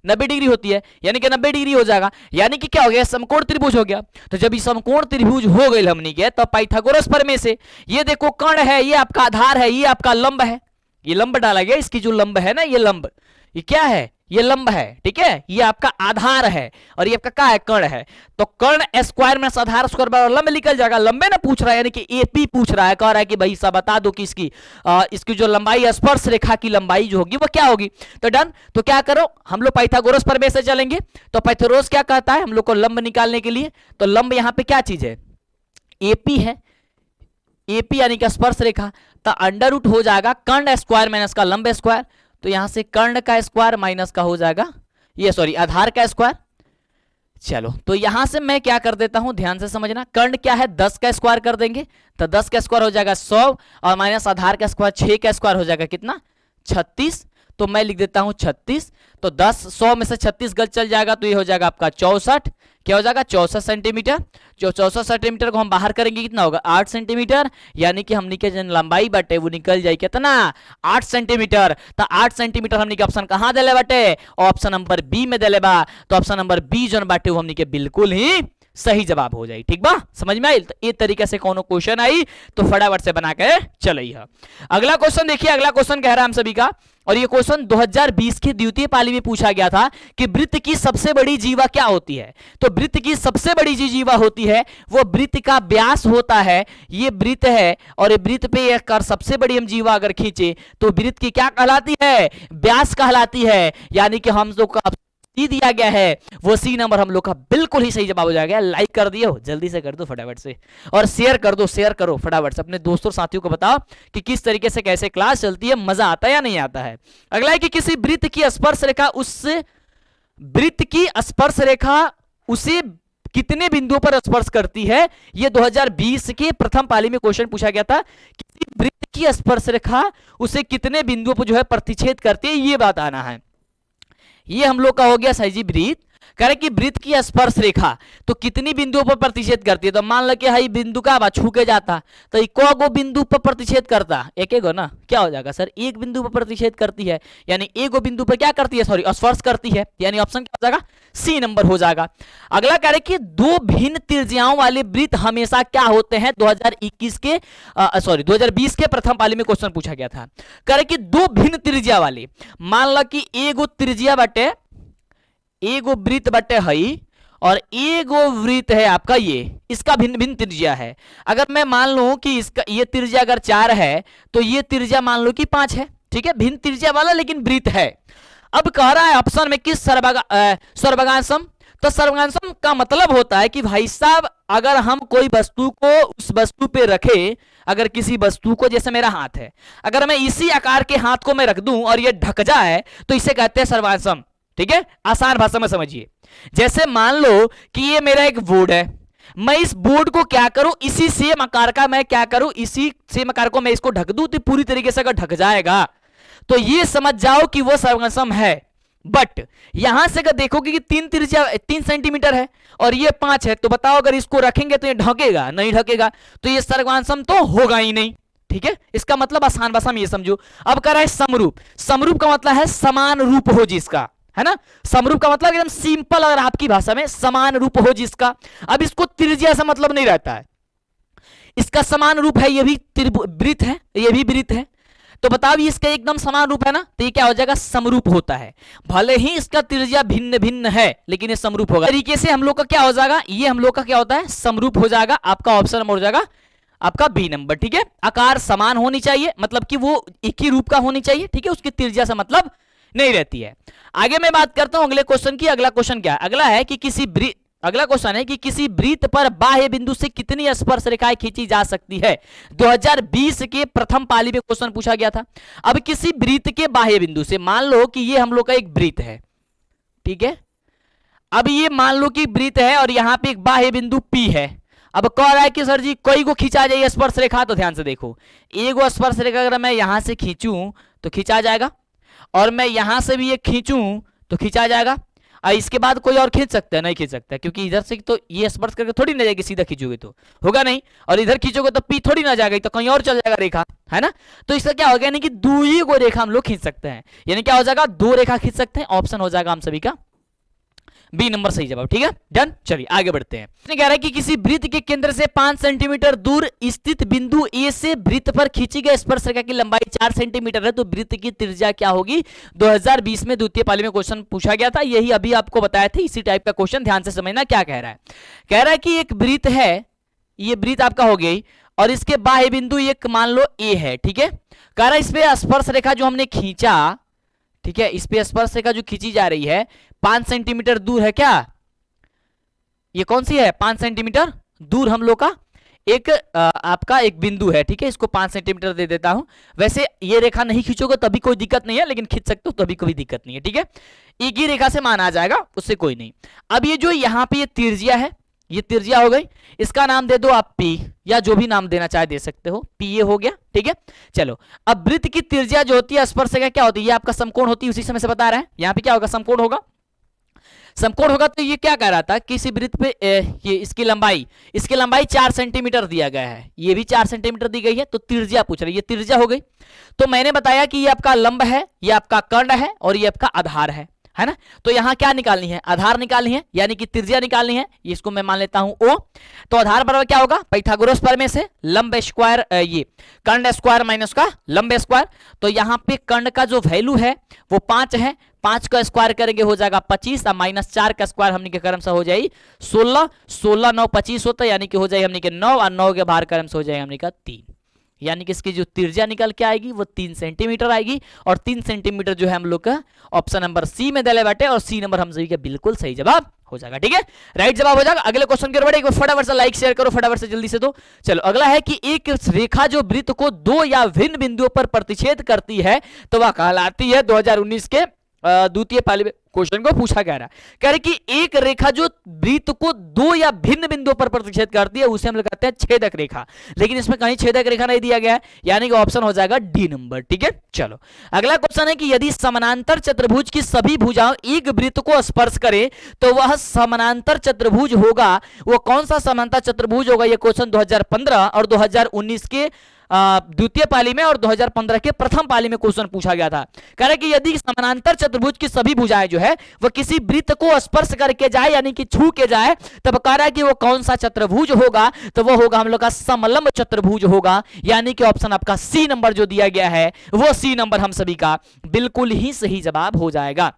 90 डिग्री होती है, यानी कि 90 डिग्री हो जाएगा, यानी कि क्या हो गया, समकोण त्रिभुज हो गया। तो जब ये समकोण त्रिभुज हो गई हमनी के, तब पाइथागोरस प्रमेय से ये देखो कर्ण है, ये आपका आधार है, ये आपका लंब है, ये लंब डाला गया, इसकी जो लंब है ना, ये लंब, ये क्या है, ये लंब है, ठीक है, ये आपका आधार है, और ये आपका क्या है, कर्ण है। तो कर्ण स्क्वायर में आधार स्क्वायर बराबर लंब निकल जाएगा, लंबे ना पूछ रहा है, यानी कि एपी पूछ रहा है, कह रहा है कि भाई सब बता दो कि इसकी जो लंबाई, स्पर्श रेखा की लंबाई जो होगी वो क्या होगी। तो डन, तो क्या करो, हम लोग पाइथागोरस प्रमेय से चलेंगे। तो पाइथागोरस क्या कहता है हम लोग को लंब निकालने के लिए, तो लंब यहां पे क्या चीज है, एपी है, एपी यानी कि स्पर्श रेखा, तो अंडर रूट हो जाएगा कर्ण स्क्वायर माइनस का लंब स्क्वायर, तो यहां से कर्ण का स्क्वायर माइनस का हो जाएगा ये, सॉरी, आधार का स्क्वायर। चलो तो यहां से मैं क्या कर देता हूं, ध्यान से समझना, कर्ण क्या है, 10 का स्क्वायर कर देंगे, तो 10 का स्क्वायर हो जाएगा 100, और माइनस आधार का स्क्वायर 6 का स्क्वायर हो जाएगा कितना, 36, तो मैं लिख देता हूं 36, तो 10 100 में से 36 गल चल जाएगा, तो ये हो जाएगा आपका 64, क्या हो जाएगा 64 सेंटीमीटर। जो 64 सेंटीमीटर को हम बाहर करेंगे कितना होगा, 8 सेंटीमीटर, यानी कि हमने के जन लंबाई बटे वो निकल जाए कितना, 8 सेंटीमीटर। तो 8 सेंटीमीटर हमने के ऑप्शन कहां दिले बटे, ऑप्शन नंबर बी में दिले बा, तो ऑप्शन नंबर बी जो बाटे वो हमने के बिल्कुल ही सही जवाब हो जाए, ठीक बा, समझ में आई। तो ये तरीके से कोनो क्वेश्चन आई तो फटाफट से बना के चलिए। अगला क्वेश्चन देखिए, अगला क्वेश्चन कह रहा है हम सभी का, और ये क्वेश्चन 2020 की द्वितीय पाली में पूछा गया था कि वृत्त की सबसे बड़ी जीवा क्या होती है। तो वृत्त की सबसे बड़ी जो जीवा होती है वो वृत्त का व्यास होता है, ये वृत्त है, और ये वृत्त पे एक कर सबसे बड़ी हम जीवा अगर खींचे तो वृत्त की क्या कहलाती है, व्यास कहलाती है, यानी कि हम लोग का सी दिया गया है वो सी नंबर हम लोग का बिल्कुल ही सही जवाब हो जाएगा। लाइक कर दिए हो, जल्दी से कर दो फटाफट से, और शेयर कर दो, शेयर करो फटाफट से, अपने दोस्तों साथियों को बताओ कि किस तरीके से कैसे क्लास चलती है, मजा आता है या नहीं आता है। अगला है कि किसी वृत्त की स्पर्श रेखा उसे कितने बिंदुओं पर स्पर्श करती है। यह 2020 के प्रथम पाली में क्वेश्चन पूछा गया था, किसी वृत्त की स्पर्श रेखा उसे कितने बिंदुओं पर जो है प्रतिच्छेद करती है, ये बात आना है। ये हम लोग का हो गया साइजी वृत्त, कह रहे कि वृत्त की स्पर्श रेखा तो कितनी बिंदुओं पर प्रतिच्छेद करती है। तो मान लो कि हाई बिंदु का बा छू के जाता, तो इको गो बिंदु पर प्रतिच्छेद करता, एक गो ना, क्या हो जाएगा सर, एक बिंदु पर प्रतिच्छेद करती है, यानी एक गो बिंदु पर क्या करती है, सॉरी स्पर्श करती है, यानी ऑप्शन क्या हो जाएगा, सी नंबर हो जाएगा। अगला कह रहे कि दो भिन्न त्रिज्याओं वाले वृत्त हमेशा क्या होते हैं। 2020 के प्रथम पाली में क्वेश्चन पूछा गया था, कह रहे कि दो भिन्न त्रिज्या वाले, मान लो कि एगो त्रिज्या बटे, एगो वृत्त बटे हई, और एगो वृत्त है आपका ये, इसका भिन्न भिन्न त्रिज्या है। अगर मैं मान लूं कि इसका ये त्रिज्या अगर 4 है तो ये त्रिज्या मान लो कि 5 है, ठीक है, भिन्न त्रिज्या वाला लेकिन वृत्त है। अब कह रहा है ऑप्शन में किस सर्वगांसम, तो तो सर्वनाम का मतलब होता है कि भाई साहब अगर हम कोई वस्तु को उस वस्तु पे रखे, अगर किसी वस्तु को, जैसे मेरा हाथ है, अगर मैं इसी आकार के हाथ को मैं रख दूं और ये ढक जाए तो इसे कहते हैं सर्वनाम। ठीक है, आसान भाषा में समझिए। जैसे मान लो कि ये मेरा एक बोर्ड है, मैं इस बोर्ड को क्या करूं, इसी सेम आकार का मैं क्या करूं, इसी सेम आकार को मैं इसको ढक दूं तो पूरी तरीके से अगर ढक जाएगा तो ये समझ जाओ कि वो सर्वनाम है। बट यहां से अगर देखोगे कि 3 सेंटीमीटर है और ये 5 है, तो बताओ अगर इसको रखेंगे तो ये ढकेगा? नहीं ढकेगा, तो ये सर्वनाम तो होगा ही नहीं। ठीक है, इसका मतलब आसान भाषा में ये समझो। अब कह रहा है समरूप। समरूप का मतलब है समान रूप हो जिसका, है ना। समरूप का मतलब एकदम सिंपल, अगर आपकी भाषा में समान रूप हो जिसका। अब इसको त्रिज्या से मतलब नहीं रहता है, इसका समान रूप है, ये भी वृत्त है, ये भी वृत्त है, तो बताओ इसका एकदम समान रूप है ना, तो ये क्या हो जाएगा? समरूप होता है। भले ही इसका त्रिज्या भिन्न भिन्न है लेकिन ये समरूप होगा। तरीके से हम लोग का क्या हो जाएगा, ये हम लोग का क्या होता है? समरूप हो जाएगा। आपका ऑप्शन नंबर हो जाएगा आपका बी नंबर। ठीक है, आकार समान होनी चाहिए, मतलब कि वो एक ही रूप का होनी चाहिए। ठीक है, उसकी त्रिज्या से मतलब नहीं रहती है। आगे मैं बात करता हूं अगले क्वेश्चन की। अगला क्वेश्चन क्या है? अगला है कि अगला क्वेश्चन है कि किसी वृत्त पर बाह्य बिंदु से कितनी स्पर्श रेखाएं खींची जा सकती है। 2020 के प्रथम पाली में क्वेश्चन पूछा गया था। अब किसी वृत्त के बाह्य बिंदु से, मान लो कि ये हम लोग का एक वृत्त है, ठीक है, अब ये मान लो कि वृत्त है और यहां पे एक बाह्य बिंदु P है। अब कह रहा है कि सर जी कोई को खींचा जाए स्पर्श रेखा, तो ध्यान से देखो, एगो स्पर्श रेखा अगर मैं यहां से खींचूं तो खींचा जाएगा, और मैं यहां से भी ये खींचूं तो खींचा जाएगा। और इसके बाद कोई और खींच सकता है? नहीं खींच सकता, क्योंकि इधर से तो ये स्पर्श करके थोड़ी ना जाएगी, सीधा खींचोगे तो होगा नहीं, और इधर खींचोगे तो P थोड़ी ना जाएगा, तो कहीं और चल जाएगा रेखा, है ना। तो इसका क्या हो गया, यानी कि दो ही को रेखा हम लोग खींच सकते हैं, यानी क्या हो जाएगा? 2 रेखा खींच सकते हैं। ऑप्शन हो जाएगा हम सभी का बी नंबर सही जवाब। ठीक है, डन। चलिए आगे बढ़ते हैं। कह रहा है कि किसी वृत्त के केंद्र से 5 सेंटीमीटर दूर स्थित बिंदु ए से वृत्त पर खींची गई स्पर्श रेखा की लंबाई 4 सेंटीमीटर है, तो वृत्त की त्रिज्या क्या होगी? 2020 में द्वितीय पाली में क्वेश्चन पूछा गया था, यही अभी आपको बताया था, इसी टाइप का क्वेश्चन। ध्यान से समझना क्या कह रहा है। कह रहा है कि एक वृत्त है, ये वृत्त आपका हो गई, और इसके बाह्य बिंदु एक मान लो ए है। ठीक है, कह रहा है इस पे स्पर्श रेखा जो हमने खींचा, ठीक है, इस पे स्पर्श रेखा जो खींची जा रही है 5 सेंटीमीटर दूर है। क्या ये कौन सी है? 5 सेंटीमीटर दूर हम लोग का एक आपका एक बिंदु है। ठीक है, इसको 5 सेंटीमीटर दे देता हूं। वैसे ये रेखा नहीं खींचोगे तभी कोई दिक्कत नहीं है, लेकिन खींच सकते हो तभी कोई दिक्कत नहीं है। ठीक है, एक ही रेखा से मान आ जाएगा, उससे कोई नहीं। अब ये जो यहाँ पे ये त्रिज्या है, ये त्रिज्या हो गई, इसका नाम दे दो आप P, या जो भी नाम देना चाहे दे सकते हो, P ये हो गया। ठीक है, चलो अब वृत्त की त्रिज्या जो होती है स्पर्श रेखा क्या होती है? ये आपका समकोण होती है, उसी समय से बता रहे हैं। यहाँ पे क्या होगा? समकोण होगा। समकोण होगा तो ये क्या कह रहा था? किसी वृत्त पे ये इसकी लंबाई 4 सेंटीमीटर दिया गया है, ये भी 4 सेंटीमीटर दी गई है, तो त्रिज्या पूछ रही है, ये त्रिज्या हो गई। तो मैंने बताया कि ये आपका लंब है, ये आपका कर्ण है, और ये आपका आधार है ना। तो यहां क्या निकालनी है? आधार निकालनी है, यानी कि त्रिज्या निकालनी है। इसको मैं मान लेता हूं O। तो आधार बराबर क्या होगा? पाइथागोरस प्रमेय से लंब स्क्वायर, ये कर्ण स्क्वायर माइनस का लंब स्क्वायर। तो यहाँ पे कर्ण का जो वैल्यू है वो 5 है, 5 का स्क्वायर करेंगे हो जाएगा 25, और माइनस 4 का स्क्वायर हमने के क्रम से हो जाएगी 16, 16 9 25 होता है, यानी कि हो जाएगी हमने के 9, और 9 के बाहर क्रम से हो जाएगा हमने का 3, यानी कि इसकी जो त्रिज्या निकल के आएगी वो 3 सेंटीमीटर आएगी। और 3 सेंटीमीटर जो है हम लोग का ऑप्शन नंबर सी में दले बैठे, और सी नंबर हम सभी का बिल्कुल सही जवाब हो जाएगा। ठीक है, राइट जवाब हो जाएगा। अगले क्वेश्चन की ओर बढ़े, एक बार फटाफट से लाइक शेयर करो, फटाफट से जल्दी से दो। चलो अगला है कि एक रेखा जो वृत्त को 2 या भिन्न बिंदुओं पर प्रतिच्छेद करती है तो वह कहलाती है। 2019 के द्वितीय पाली में क्वेश्चन को पूछा गया है। कह रहे कि एक रेखा जो वृत्त को 2 या भिन्न बिंदुओं पर प्रतिच्छेद करती है उसे हम लोग कहते हैं छेदक रेखा, लेकिन इसमें कहीं छेदक रेखा नहीं दिया गया है, यानी कि ऑप्शन हो जाएगा डी नंबर। ठीक है, चलो अगला क्वेश्चन है कि यदि समानांतर चतुर्भुज की सभी भुजाएं एक वृत्त को स्पर्श करे तो वह समानांतर चतुर्भुज होगा। वो कौन सा समानांतर चतुर्भुज होगा? ये क्वेश्चन 2015 और 2019 के द्वितीय पाली में और 2015 के प्रथम पाली में क्वेश्चन पूछा गया था। कह रहे कि यदि समानांतर चतुर्भुज की सभी भुजाएं जो है वह किसी वृत्त को स्पर्श करके जाए, यानी कि छू के जाए, तब कह रहा है कि वो कौन सा चतुर्भुज होगा? तो वो होगा हम लोग का समलंब चतुर्भुज होगा, यानी कि ऑप्शन आपका सी नंबर जो दिया गया है वो सी नंबर हम सभी का बिल्कुल ही सही जवाब हो जाएगा।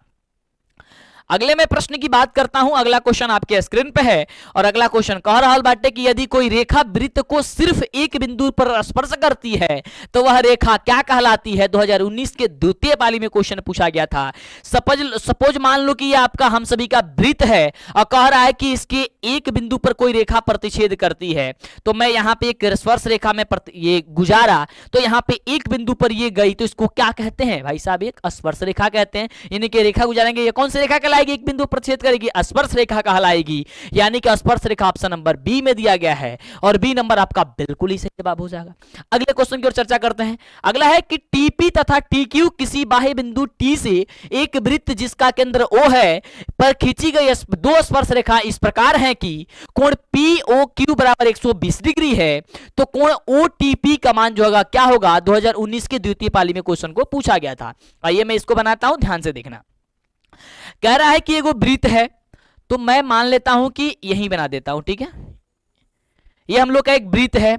अगले मैं प्रश्न की बात करता हूं। अगला क्वेश्चन आपके स्क्रीन पे है और अगला क्वेश्चन कह रहा बाटे कि यदि कोई रेखा वृत्त को सिर्फ एक बिंदु पर स्पर्श करती है तो वह रेखा क्या कहलाती है। 2019 के द्वितीय पाली में क्वेश्चन पूछा गया था। सपोज मान लो कि ये आपका हम सभी का वृत्त है और कह रहा है कि इसके एक बिंदु पर कोई रेखा प्रतिच्छेद करती है। तो मैं यहां पे एक स्पर्श रेखा में ये गुजारा, तो यहां पे एक बिंदु पर ये गई, तो इसको क्या कहते हैं भाई साहब, एक स्पर्श रेखा कहते हैं। यानी कि रेखा गुजारेंगे, ये कौन सी रेखा कहलाएगी, एक बिंदु पर छेद करेगी, स्पर्श रेखा कहलाएगी। यानी कि स्पर्श रेखा ऑप्शन नंबर बी में दिया गया है और बी नंबर आपका बिल्कुल ही सही जवाब हो जाएगा। अगले क्वेश्चन की ओर चर्चा करते हैं। अगला है कि टीपी तथा टीक्यू किसी बाह्य बिंदु टी से एक वृत्त जिसका केंद्र ओ है पर खींची गई दो स्पर्श रेखा इस प्रकार है कि कोण पीओक्यू बराबर 120 डिग्री है, तो कोण ओटीपी का मान जो होगा क्या होगा। 2019 के द्वितीय पाली में क्वेश्चन को पूछा गया था। आइए मैं इसको बनाता हूं, ध्यान से देखना। कह रहा है कि एगो वृत्त है, तो मैं मान लेता हूं कि यही बना देता हूं, ठीक है। ये हम लोग का एक वृत्त है।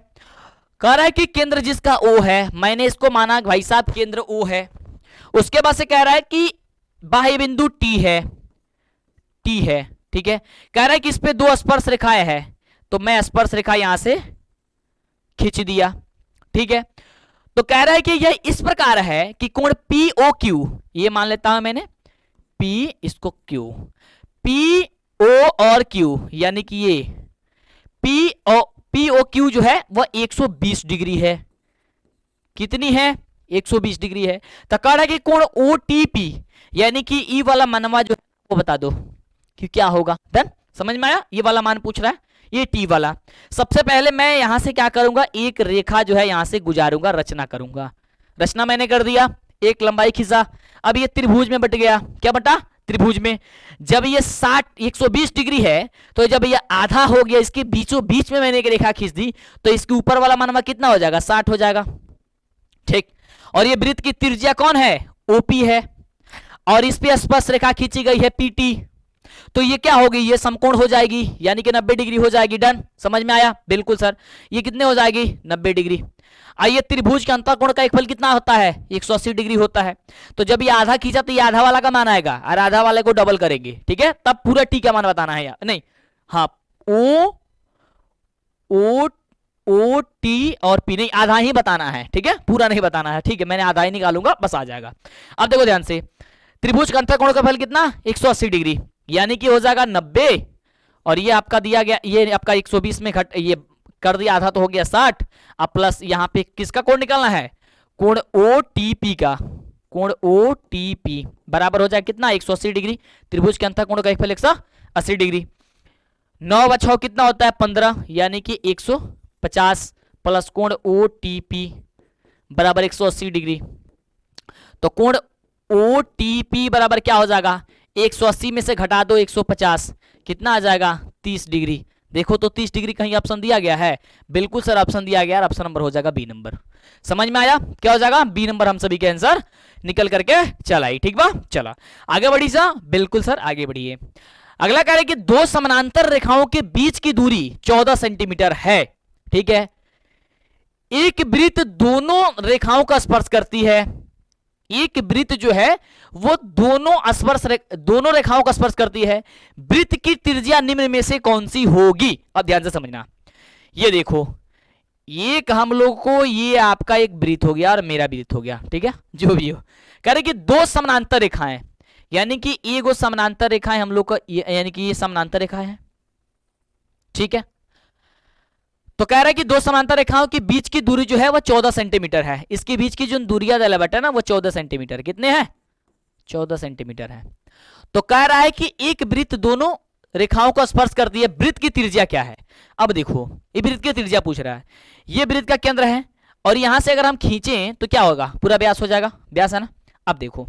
कह रहा है कि केंद्र जिसका ओ है, मैंने इसको माना भाई साहब केंद्र ओ है। उसके बाद से कह रहा है कि बाह्य बिंदु टी है, ठीक है। कह रहा है कि इस पे दो स्पर्श रेखाएं हैं, तो मैं स्पर्श रेखा यहां से खींच दिया, ठीक है। तो कह रहा है कि यह इस प्रकार है कि कोण पीओक्यू, ये मान लेता हूं मैंने P, इसको Q, P O और Q, यानी कि ये P O Q जो है वह 120 डिग्री है। कितनी है, 120 डिग्री है। तो कह रहा है कि कोण OTP यानी कि ई वाला मनवा जो है वो बता दो कि क्या होगा। डन, समझ में आया। ये वाला मान पूछ रहा है, ये टी वाला। सबसे पहले मैं यहां से क्या करूंगा, एक रेखा जो है यहां से गुजारूंगा, रचना करूंगा। रचना मैंने कर दिया, एक लंबाई खींचा। अब ये त्रिभुज में बट गया, क्या बटा, त्रिभुज में। जब ये 120 डिग्री है तो जब ये आधा हो गया, इसके बीचों बीच में मैंने एक रेखा खींच दी, तो इसके ऊपर वाला मानवा कितना हो जाएगा, 60 हो जाएगा, ठीक। और ये वृत्त की त्रिज्या कौन है, ओपी है, और इस पे स्पर्श रेखा खींची गई है पीटी, तो ये क्या होगी, ये समकोण हो जाएगी, यानी कि 90 डिग्री हो जाएगी। डन, समझ में आया, बिल्कुल सर। ये कितने हो जाएगी, 90 डिग्री। आइए, त्रिभुज के अंतःकोण का एक कितना होता है, 180 डिग्री होता है। तो जब ये आधा खींचा तो ये आधा वाला का मान आएगा और आधा वाले को डबल करेंगे, ठीक है, तब पूरा टी का मान बताना है, यार नहीं, हाँ, ओ टी और पी, नहीं, आधा ही बताना है, ठीक है, पूरा नहीं बताना है, ठीक है। मैंने आधा ही निकालूंगा, बस आ जाएगा। अब देखो ध्यान से, त्रिभुज का अंतःकोण का फल कितना, 180 डिग्री, यानी कि हो जाएगा 90, और ये आपका दिया गया, ये आपका 120 में घट, ये कर दिया आधा तो हो गया 60, अब प्लस यहाँ पे किसका कोण निकालना है, कोण OTP का, कोण OTP बराबर हो जाए कितना, 180 डिग्री। त्रिभुज के अंतःकोण का एक फल 180 डिग्री। 9 व 6 कितना होता है, 15, यानी कि 150 प्लस कोण OTP बराबर 180 डिग्री। तो कोण OTP बराबर क्या हो जाएगा, 180 में से घटा दो 150, कितना आ जाएगा, 30 डिग्री। देखो तो 30 डिग्री कहीं ऑप्शन दिया गया है, बिल्कुल सर ऑप्शन दिया गया, ऑप्शन नंबर हो जाएगा बी नंबर। समझ में आया, क्या हो जाएगा, बी नंबर हम सभी के आंसर निकल करके चला ही, ठीक बा। चला आगे बढ़ी सा, बिल्कुल सर आगे बढ़िए। अगला कह रहे कि दो समानांतर रेखाओं के बीच की दूरी 14 सेंटीमीटर है, ठीक है। एक वृत्त दोनों रेखाओं का स्पर्श करती है, एक वृत्त जो है वो दोनों रेखाओं का स्पर्श करती है। वृत्त की त्रिज्या निम्न में से कौन सी होगी। अब ध्यान से समझना, ये देखो, एक हम लोग को, ये आपका एक वृत्त हो गया और मेरा वृत्त हो गया, ठीक है, जो भी हो। कह रहे कि दो समानांतर रेखाएं, यानी कि एगो समानांतर रेखाएं हम लोग को, यानी कि ये समानांतर रेखा है, ठीक है। तो कह रहा है कि दो समांतर रेखाओं के बीच की दूरी जो है वह 14 सेंटीमीटर है। इसके बीच की जो दूरियां दिला बेटा ना, वो 14 सेंटीमीटर, कितने हैं, 14 सेंटीमीटर है। तो कह रहा है कि एक वृत्त दोनों रेखाओं को स्पर्श करती है, वृत्त की त्रिज्या क्या है। अब देखो, ये वृत्त की त्रिज्या पूछ रहा है, ये वृत्त का केंद्र है और यहां से अगर हम खींचें तो क्या होगा, पूरा व्यास हो जाएगा, व्यास है ना। अब देखो,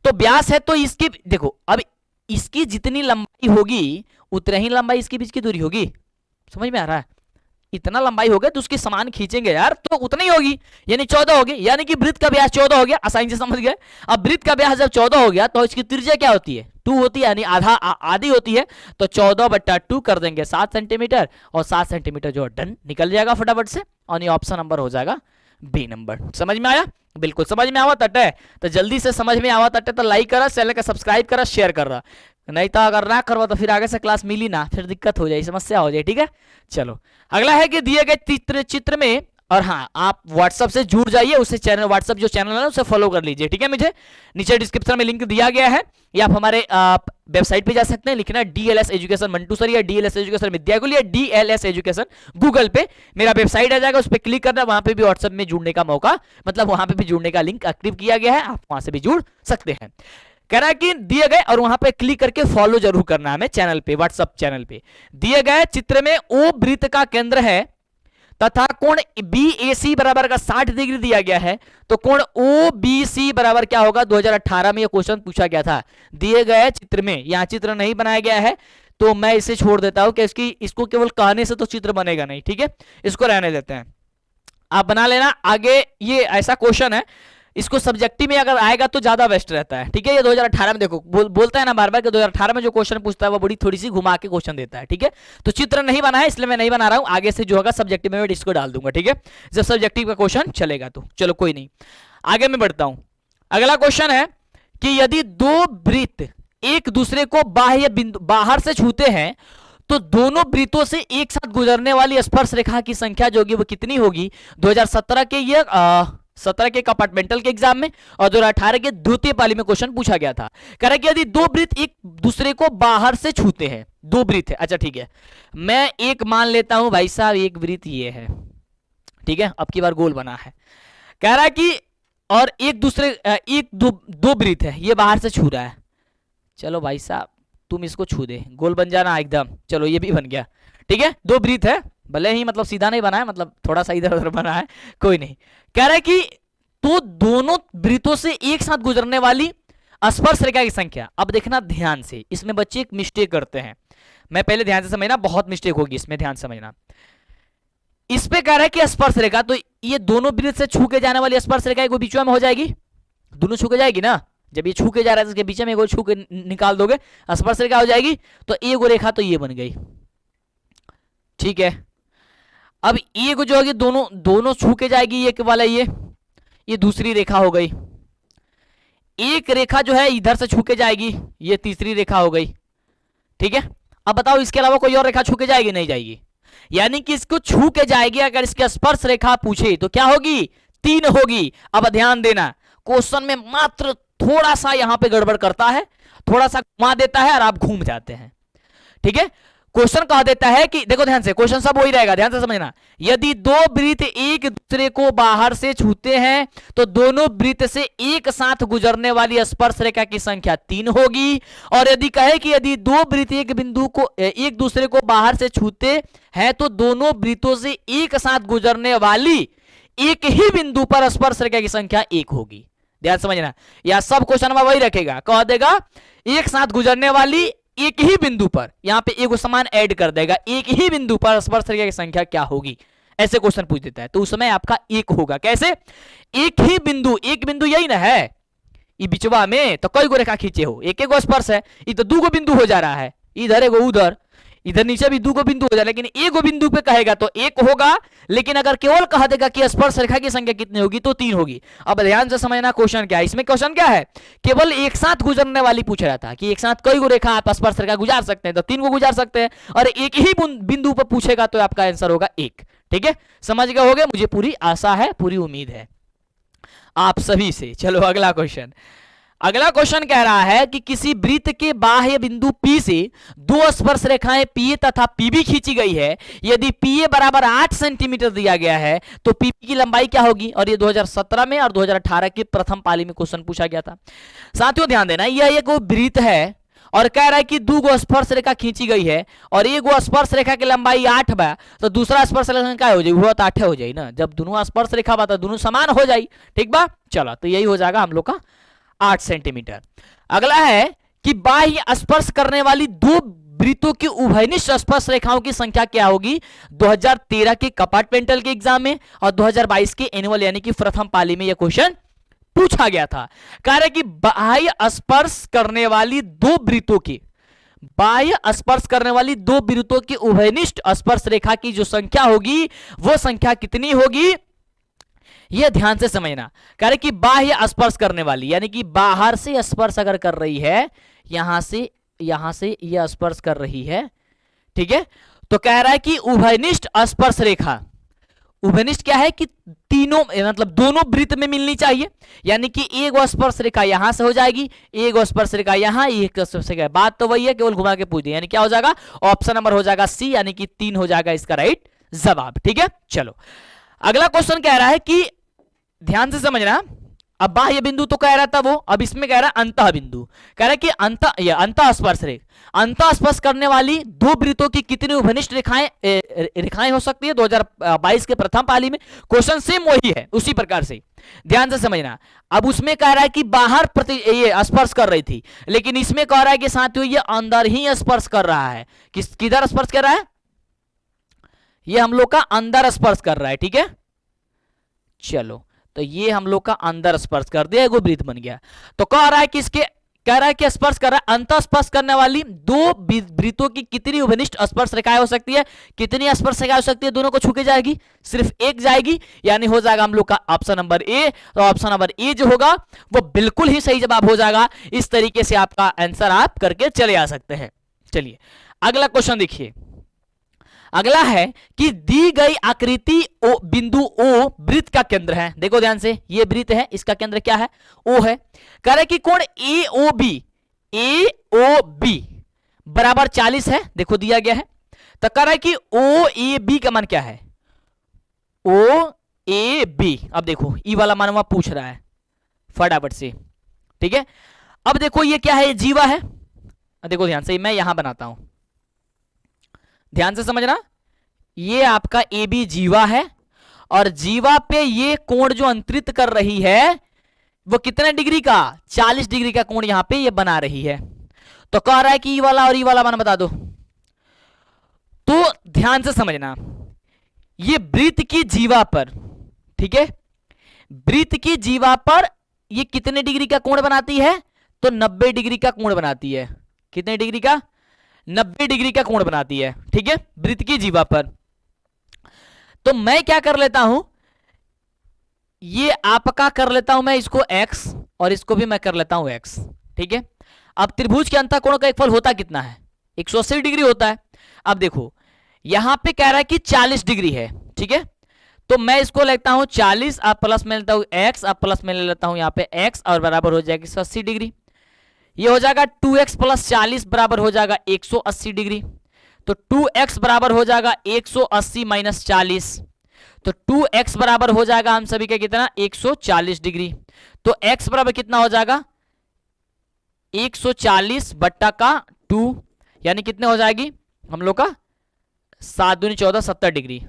तो व्यास है तो इसकी, देखो अब इसकी जितनी लंबाई होगी उतनी ही लंबाई इसके बीच की दूरी होगी। समझ में आ रहा है, इतना लंबाई हो गया तो उसकी समान खींचेंगे यार तो उतनी ही होगी, यानी 14 होगी, यानी कि वृत्त का व्यास 14 हो गया, आसानी से समझ गए। अब वृत्त का व्यास जब 14 हो गया तो इसकी त्रिज्या क्या होती है, 2 होती है, यानी आधी होती है। तो 14/2 कर देंगे 7 सेंटीमीटर, और 7 सेंटीमीटर जो डन निकल जाएगा फटाफट से, और ये ऑप्शन नंबर हो जाएगा बी नंबर। समझ में आया? बिल्कुल समझ में आवत अटे तो जल्दी से समझ में आवत अटे तो लाइक करा, चैनल का सब्सक्राइब करा, शेयर कर रहा, नहीं तो अगर ना करवा तो फिर आगे से क्लास मिली ना, फिर दिक्कत हो जाए, समस्या हो जाए। ठीक है, चलो अगला है कि दिए गए चित्र में, और हाँ आप व्हाट्सएप से जुड़ जाइए, उसे चैनल व्हाट्सएप जो चैनल है उसे फॉलो कर लीजिए। ठीक है, मुझे नीचे डिस्क्रिप्शन में लिंक दिया गया है, या आप हमारे वेबसाइट पे जा सकते हैं, लिखना डीएलएस एजुकेशन मंटू सर या डीएलएस एजुकेशन विद्याकुल या डीएलएस एजुकेशन, गूगल पे मेरा वेबसाइट आ जाएगा, उस पर क्लिक करना, वहां पे भी व्हाट्सएप में जुड़ने का मौका, मतलब वहां पे भी जुड़ने का लिंक एक्टिव किया गया है, आप वहां से भी जुड़ सकते हैं। कह रहा है कि दिए गए, और वहां पे क्लिक करके फॉलो जरूर करना है हमें चैनल पे, व्हाट्सएप चैनल पे। दिए गए चित्र में ओ वृत्त का केंद्र है तथा कोण BAC बराबर का 60 डिग्री दिया गया है, तो कोण OBC बराबर क्या होगा? 2018 में यह क्वेश्चन पूछा गया था। दिए गए चित्र में, यहां चित्र नहीं बनाया गया है तो मैं इसे छोड़ देता हूं कि इसको केवल कहने से तो चित्र बनेगा नहीं। ठीक है, इसको रहने देते हैं, आप बना लेना। आगे ये ऐसा क्वेश्चन है, इसको सब्जेक्टिव में अगर आएगा तो ज्यादा बेस्ट रहता है। ठीक है, ये 2018 में देखो बोलता है ना बार बार कि 2018 में जो क्वेश्चन पूछता है वो बड़ी थोड़ी सी घुमा के क्वेश्चन देता है। ठीक है, तो चित्र नहीं बना है इसलिए मैं नहीं बना रहा हूं, आगे से जो होगा सब्जेक्टिव में मैं इसको डाल दूंगा। ठीक है, जब सब्जेक्टिव का क्वेश्चन चलेगा तो चलो कोई नहीं, आगे मैं बढ़ता हूं। अगला क्वेश्चन है कि यदि दो वृत्त एक दूसरे को बाह्य बिंदु बाहर से छूते हैं तो दोनों वृत्तों से एक साथ गुजरने वाली स्पर्श रेखा की संख्या जो होगी वो कितनी होगी? 2017 के ये 17 के कंपार्टमेंटल के एग्जाम में और 2018 के द्वितीय पाली में क्वेश्चन पूछा गया था। कह रहा है कि यदि दो वृत्त एक दूसरे को बाहर से छूते हैं, दो वृत्त है, अच्छा ठीक है, मैं एक मान लेता हूं भाई साहब, एक वृत्त ये है, ठीक है, अब की बार गोल बना है। कह रहा है कि और एक दूसरे एक दो वृत्त है, ये बाहर से छू रहा है, चलो भाई साहब तुम इसको छू दे, गोल बन जाना एकदम, चलो ये भी बन गया। ठीक है, दो वृत्त है, भले ही मतलब सीधा नहीं बना है, मतलब थोड़ा सा इधर उधर बना है, कोई नहीं। कह रहा है कि तो दोनों वृत्तों से एक साथ गुजरने वाली स्पर्श रेखा की संख्या, अब देखना ध्यान से, इसमें बच्चे एक मिस्टेक करते हैं, मैं पहले ध्यान से समझना, बहुत मिस्टेक होगी इसमें, ध्यान समझना। इस पे कह रहा है कि स्पर्श रेखा, तो ये दोनों वृत्त से छू के जाने वाली स्पर्श रेखा को बीच में हो जाएगी, दोनों छू के जाएगी ना, जब ये छू के जा रहा है इसके बीच में एगो छू के निकाल दोगे, स्पर्श रेखा हो जाएगी, तो एगो रेखा तो ये बन गई। ठीक है, अब ये जो होगी दोनों छू के जाएगी, एक वाला ये दूसरी रेखा हो गई, एक रेखा जो है इधर से छू के जाएगी, ये तीसरी रेखा हो गई। ठीक है, अब बताओ इसके अलावा कोई और रेखा छू के जाएगी? नहीं जाएगी, यानी कि इसको छू के जाएगी। अगर इसकी स्पर्श रेखा पूछे तो क्या होगी? 3 होगी। अब ध्यान देना, क्वेश्चन में मात्र थोड़ा सा यहां पे गड़बड़ करता है, थोड़ा सा घुमा देता है और आप घूम जाते हैं। ठीक है, क्वेश्चन कह देता है कि देखो ध्यान से, क्वेश्चन सब वही रहेगा, ध्यान से समझना। यदि दो वृत्त एक दूसरे को बाहर से छूते हैं तो दोनों वृत्त से एक साथ गुजरने वाली स्पर्श रेखा की संख्या 3 होगी। और यदि कहे कि यदि दो वृत्त एक बिंदु को एक दूसरे को बाहर से छूते हैं तो दोनों वृत्तों से एक साथ गुजरने वाली एक ही बिंदु पर स्पर्श रेखा की संख्या 1 होगी। ध्यान समझना, या सब क्वेश्चन में वही रखेगा, कह देगा एक साथ गुजरने वाली एक ही बिंदु पर, यहां पे एक समान ऐड कर देगा, एक ही बिंदु पर स्पर्श रेखा की संख्या क्या होगी, ऐसे क्वेश्चन पूछ देता है, तो उस समय आपका 1 होगा। कैसे? एक ही बिंदु, एक बिंदु यही ना है, ये बिचवा में तो कई गो रेखा खींचे हो, एक एक स्पर्श है, ये तो 2 बिंदु हो जा रहा है, इधर एगो उधर, इधर नीचे भी 2 बिंदु हो जाए, लेकिन एक बिंदु पे कहेगा तो 1 होगा, लेकिन अगर केवल कह देगा कि स्पर्श रेखा की संख्या कितनी होगी तो 3 होगी। अब ध्यान से समझना क्वेश्चन क्या है, इसमें क्वेश्चन क्या है, केवल एक साथ गुजरने वाली पूछ रहा था कि एक साथ कई गो रेखा आप स्पर्श रेखा गुजार सकते हैं, तो 3 को गुजार सकते हैं, और एक ही बिंदु पर पूछेगा तो आपका आंसर होगा 1। ठीक है, समझ गए होगे, मुझे पूरी आशा है, पूरी उम्मीद है आप सभी से। चलो अगला क्वेश्चन, अगला क्वेश्चन कह रहा है कि किसी वृत्त के बाह्य बिंदु P से 2 स्पर्श रेखाएं PA तथा PB खींची गई है। यदि PA बराबर 8 सेंटीमीटर दिया गया है तो PB की लंबाई क्या होगी? और ये 2017 में और 2018 की प्रथम पाली में क्वेश्चन पूछा गया था। साथियों ध्यान देना, यह एक वृत्त है और कह रहा है कि 2 स्पर्श रेखा खींची गई है और एक स्पर्श रेखा की लंबाई 8 बा, तो दूसरा स्पर्श रेखा क्या हो जाए? वो तो 8 हो जाए ना, जब दोनों स्पर्श रेखा बा तो दोनों समान हो जाए। ठीक बा, चलो तो यही हो जाएगा हम लोग का 8 सेंटीमीटर। अगला है कि बाह्य स्पर्श करने वाली 2 वृत्तों की उभयनिष्ठ स्पर्श रेखाओं की संख्या क्या होगी? 2013 के कंपार्टमेंटल के एग्जाम में और 2022 के एनुअल यानी कि प्रथम पाली में यह क्वेश्चन पूछा गया था। कह रहे कि बाह्य स्पर्श करने वाली 2 वृत्तों की, बाह्य स्पर्श करने वाली 2 वृत्तों की उभयनिष्ठ स्पर्श रेखा की जो संख्या होगी वो संख्या कितनी होगी? यह ध्यान से समझना। कह रहे कि बाह्य स्पर्श करने वाली, यानी कि बाहर से स्पर्श अगर कर रही है, यहां से यह स्पर्श कर रही है, ठीक है, तो कह रहा है कि उभयनिष्ठ स्पर्श रेखा, उभयनिष्ठ क्या है कि तीनों मतलब दोनों वृत्त में मिलनी चाहिए, यानी कि एक स्पर्श रेखा यहां से हो जाएगी, एक स्पर्श रेखा यहां, एक स्पर्श रेखा। बात तो वही है, केवल घुमा के पूछ दिया, यानी क्या हो जाएगा, ऑप्शन नंबर हो जाएगा सी, यानी कि 3 हो जाएगा इसका राइट जवाब। ठीक है, चलो अगला क्वेश्चन कह रहा है कि ध्यान से समझना। अब बाह्य बिंदु तो कह रहा था वो, अब इसमें कह रहा है अंतः बिंदु। कह रहा है कि अंतः स्पर्श रेखा, अंतः स्पर्श करने वाली दो वृत्तों की कितनी उभयनिष्ठ रेखाएं हो सकती है 2022 के प्रथम पाली में। क्वेश्चन सेम वही है, उसी प्रकार से ध्यान से समझना। अब उसमें कह रहा है कि बाहर ये स्पर्श कर रही थी, लेकिन इसमें कह रहा है कि साथियों ये अंदर ही स्पर्श कर रहा है। किधर स्पर्श कर रहा है, ये हम लोग का अंदर स्पर्श कर रहा है। ठीक है, चलो तो ये हम लोग का अंदर स्पर्श कर दिया, एगो वृत्त बन गया। तो कह रहा है कि इसके कह रहा है कि स्पर्श कर रहा है, अंतः स्पर्श करने वाली दो वृत्तों की कितनी उभयनिष्ठ स्पर्श रेखाएं हो सकती है, कितनी स्पर्श रेखाएं हो सकती है, दोनों को छू के जाएगी, सिर्फ एक जाएगी, यानी हो जाएगा हम लोग का ऑप्शन नंबर ए। तो ऑप्शन नंबर ए जो होगा वो बिल्कुल ही सही जवाब हो जाएगा। इस तरीके से आपका आंसर आप करके चले आ सकते हैं। चलिए अगला क्वेश्चन देखिए, अगला है कि दी गई आकृति बिंदु ओ वृत्त का केंद्र है। देखो ध्यान से, ये वृत्त है, इसका केंद्र क्या है, ओ है। कह रहे कि कोण AOB बराबर 40 है, देखो दिया गया है। तो कह रहा है कि OAB का मान क्या है, OAB। अब देखो ई वाला मान वहां पूछ रहा है फटाफट से। ठीक है, अब देखो ये क्या है, ये जीवा है। देखो ध्यान से, मैं यहां बनाता हूं, ध्यान से समझना। ये आपका ए बी जीवा है, और जीवा पे ये कोण जो अंतरित कर रही है वो कितने डिग्री का, 40 डिग्री का कोण यहां पे ये बना रही है। तो कह रहा है कि ई वाला और ई वाला मान बता दो। तो ध्यान से समझना, ये वृत्त की जीवा पर, ठीक है, वृत्त की जीवा पर ये कितने डिग्री का कोण बनाती है, तो 90 डिग्री का कोण बनाती है। कितने डिग्री का, 90 डिग्री का कोण बनाती है। ठीक है, वृत्त की जीवा पर। तो मैं क्या कर लेता हूं, ये आपका कर लेता हूं मैं इसको x, और इसको भी मैं कर लेता हूं x। ठीक है, अब त्रिभुज के अंतः कोण का एक फल होता कितना है, 180 डिग्री होता है। अब देखो यहां पे कह रहा है कि 40 डिग्री है। ठीक है, तो मैं इसको लेता हूं 40, अब प्लस में लेता हूं x, अब प्लस में ले लेता हूं यहां पे x, और बराबर हो जाएगी 180 डिग्री। ये हो जाएगा 2x प्लस 40 बराबर हो जाएगा 180 डिग्री। तो 2x बराबर हो जाएगा 180 माइनस 40, तो 2x बराबर हो जाएगा हम सभी का कितना, 140 डिग्री। तो x बराबर कितना हो जाएगा, 140 बट्टा का 2, यानी कितने हो जाएगी हम लोग का 7 दूनी 14, 70 डिग्री,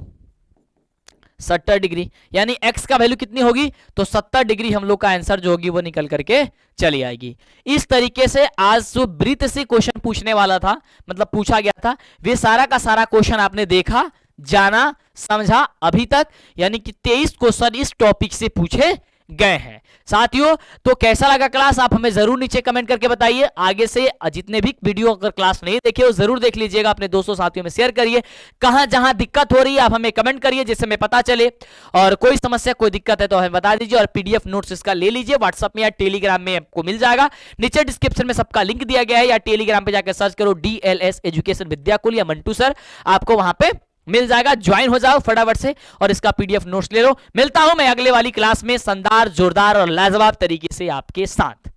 70 डिग्री, यानी x का वैल्यू कितनी होगी, तो 70 डिग्री हम लोग का आंसर जो होगी वो निकल करके चली आएगी। इस तरीके से आज जो वृत्त से क्वेश्चन पूछने वाला था, मतलब पूछा गया था, वे सारा का सारा क्वेश्चन आपने देखा, जाना, समझा अभी तक, यानी कि 23 क्वेश्चन इस टॉपिक से पूछे गए हैं। साथियों तो कैसा लगा क्लास, आप हमें जरूर नीचे कमेंट करके बताइए। आगे से जितने भी वीडियो अगर क्लास नहीं देखे हो जरूर देख लीजिएगा, अपने दोस्तों साथियों में शेयर करिए। कहां जहां दिक्कत हो रही है आप हमें कमेंट करिए, जिससे हमें पता चले, और कोई समस्या कोई दिक्कत है तो हमें बता दीजिए। और पीडीएफ नोट्स इसका ले लीजिए, व्हाट्सएप में या टेलीग्राम में आपको मिल जाएगा, नीचे डिस्क्रिप्शन में सबका लिंक दिया गया है, या टेलीग्राम पे जाकर सर्च करो DLS एजुकेशन विद्याकुल या मंटू सर, आपको वहां पे मिल जाएगा। ज्वाइन हो जाओ फटाफट से और इसका पीडीएफ नोट्स ले लो। मिलता हूं मैं अगले वाली क्लास में शानदार, जोरदार और लाजवाब तरीके से आपके साथ।